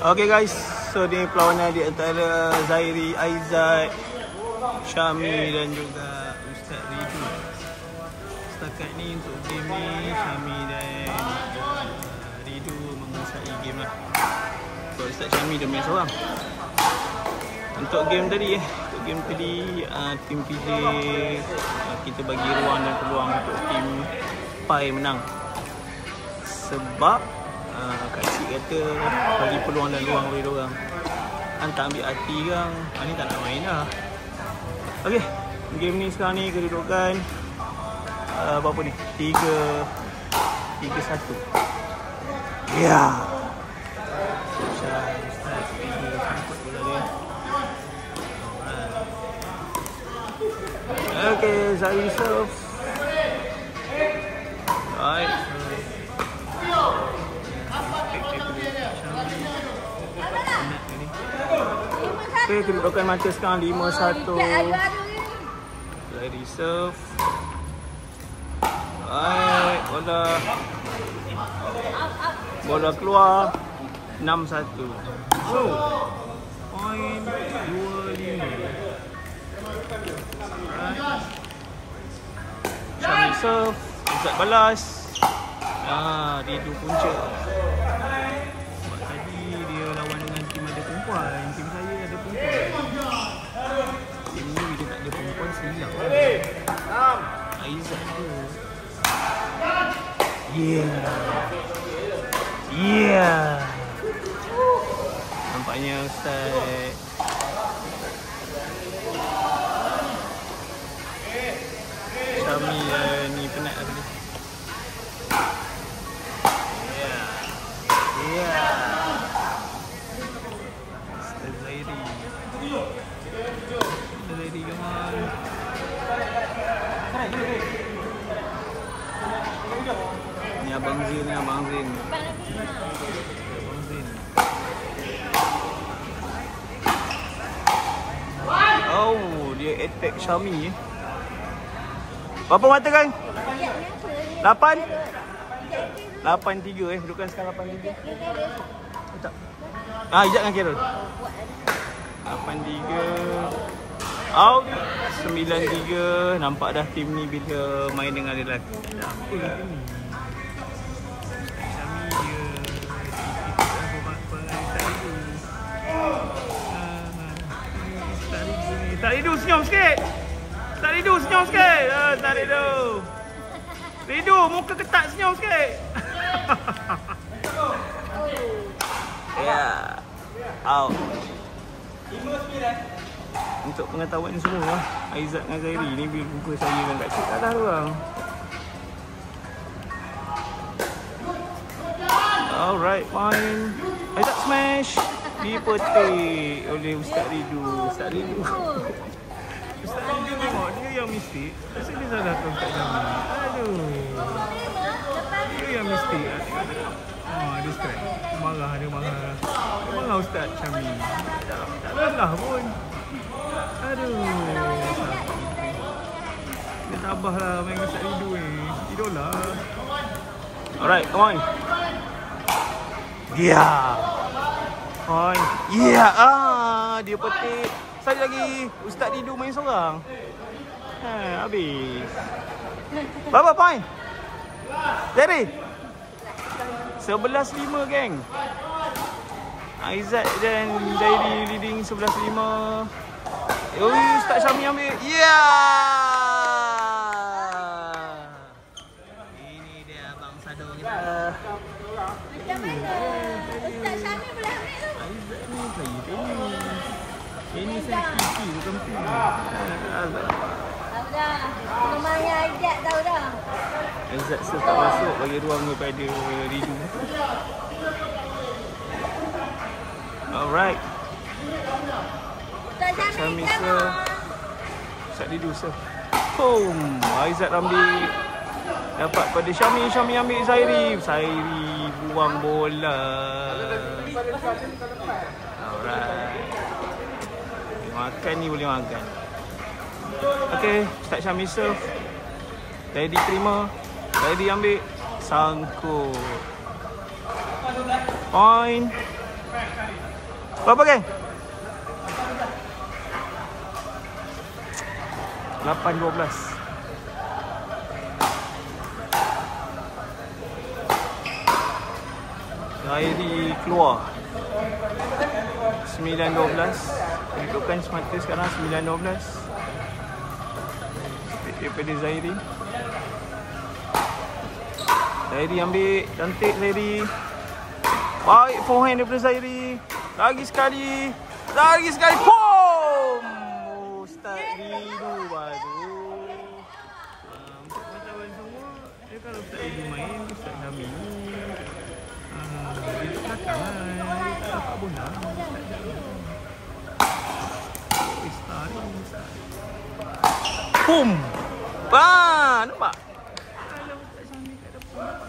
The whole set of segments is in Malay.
Okay guys, so ni perlawanan di antara Zairi, Aizat, Syami dan juga Ustaz Ridu. Setakat ni untuk game ni Syami dan Ridu menguasai game lah. So Ustaz Syami dia main seorang. Untuk game tadi tim PJ kita bagi ruang dan peluang untuk tim Pai menang. Sebab Kak Cik kata bagi peluang dan ruang bagi diorang. Tak ambil hati kan, ni tak nak main lah. Okay, game ni sekarang ni kedudukan berapa ni? 3-1. Ya. Ustaz Ridu sangkut bola dia. Okay, Zairi serve. Right. Okay, kedudukan mata sekarang 5-1. Zairi serve. Right, bola keluar 6-1. So, point 25. Right. Syami serve, Izzat balas. Ridu punca. Sebab tadi dia lawan dengan tim ada perempuan. Tim saya ada perempuan. Tim ni dia tak ada perempuan, silap lah. Aizat tu. Yeah. Nampaknya Ustaz Syami ni penat lah tadi. Ustaz Zairi. Come on. Ni Abang Zin. Oh, dia attack Syami. Berapa mata kan? 8? 8-3 kedudukan sekarang 8-3. Tak. Ijat dengan Carol. 8-3. Out. 9-3. Nampak dah tim ni bila main dengan lelaki. Apa ni? Syami dia Tak Ridu senyum sikit. Tak Ridu Ridu muka ketat senyum sikit. Ya. Out. Untuk pengetahuan semua, Aizat dengan Zairi ni bila jumpa saya dengan Kak Cik tak dah orang. Alright, fine. Aizat smash. Dipetik oleh Ustaz Ridu. Ustaz Ridu tengok dia yang mistik. Asyik dia salahkan Ustaz Syami. Aduh. Dia yang mistik. Dia strike. Dia marah Ustaz Syami. Tak salah pun. Aduh. Dia tabah lah main dengan Ustaz Ridu ni. Idola. Alright, come on. Dia. Fine. Dia petik. Sekali lagi Ustaz Ridu main seorang. Habis. Berapa point? Zairi? 11-5 geng. Aizat dan Zairi leading 11-5. Ustaz Syami ambil. Ini dia Abang Sado kita. Macam mana? Ustaz Syami boleh ambil tu? Aizat ni play tenis. Ini saya kiki bukan pun. Tahu dah. Rumahnya Aizat tahu dah. Aizat tak masuk bagi ruang kepada Ridu. Alright. Ustaz Syami Ustaz Ridu serve. Boom. Aizat ambil. Dapat pada Syami. Syami ambil Zairi. Zairi buang bola. Alright. Makan ni boleh makan. Okay, Ustaz Syami serve. Zairi terima. Zairi ambil. Sangkut. Point. Berapa geng? 8-12. Zairi keluar 9-12. Kedudukan semata sekarang 9-12. Speed daripada Zairi. Zairi ambil. Cantik Zairi. Baik forehand daripada Zairi. Lagi sekali. Lagi sekali. Boom! Ustaz Ridu baru. Untuk pengetahuan semua, dia kalau Ustaz Ridu main, Ustaz Syami ni dia duduk belakang lah. Dia tak dapat bola. Star ni. Boom! Wah, nampak? Kalau Ustaz Syami tak dapat.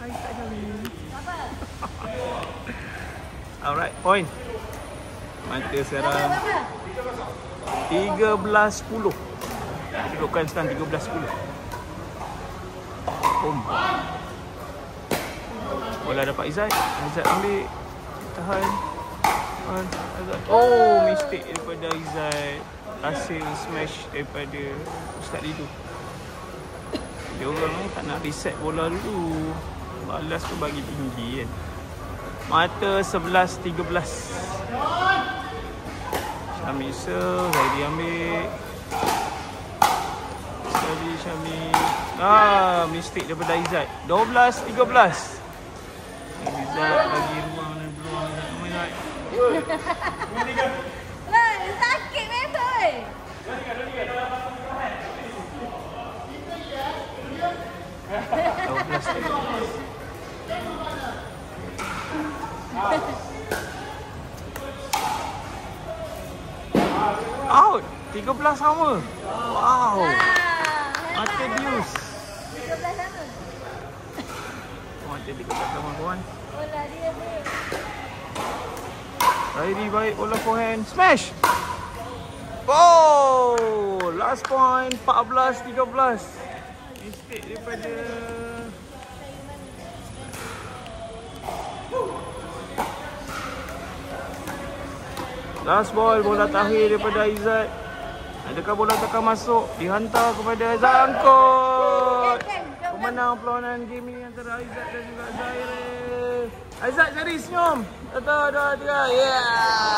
Hai Ustaz Syami. Alright, point. Mata sekarang 13-10. Kedudukan sekarang 13-10. Boom. Bola dapat Izzat. Izzat ambil. Tahan. Oh, mistake daripada Izzat. Hasil smash daripada Ustaz Ridu. Dia orang ni tak nak reset bola dulu. Balas tu bagi tinggi kan. Mata 11-13. Syami serve. Zairi ambil. Sekali Syami. Mistake daripada Izzat. 12-13. Izzat bagi ruang dan peluang Izzat. Weh, sakit memang. Out. 13 sama. Wow. Mata bius. 13 sama. Mata 13 sama kawan. Bola dia tu. Zairi baik bola forehand. Smash. Oh, last point 14-13. Mistake daripada last ball, bola terakhir daripada Izzat. Adakah bola takkan masuk? Dihantar kepada Izzat, angkut. Pemenang perlawanan game ini antara Izzat dan juga Zairi. Izzat jadi senyum. 1, 2, 3. Yeah.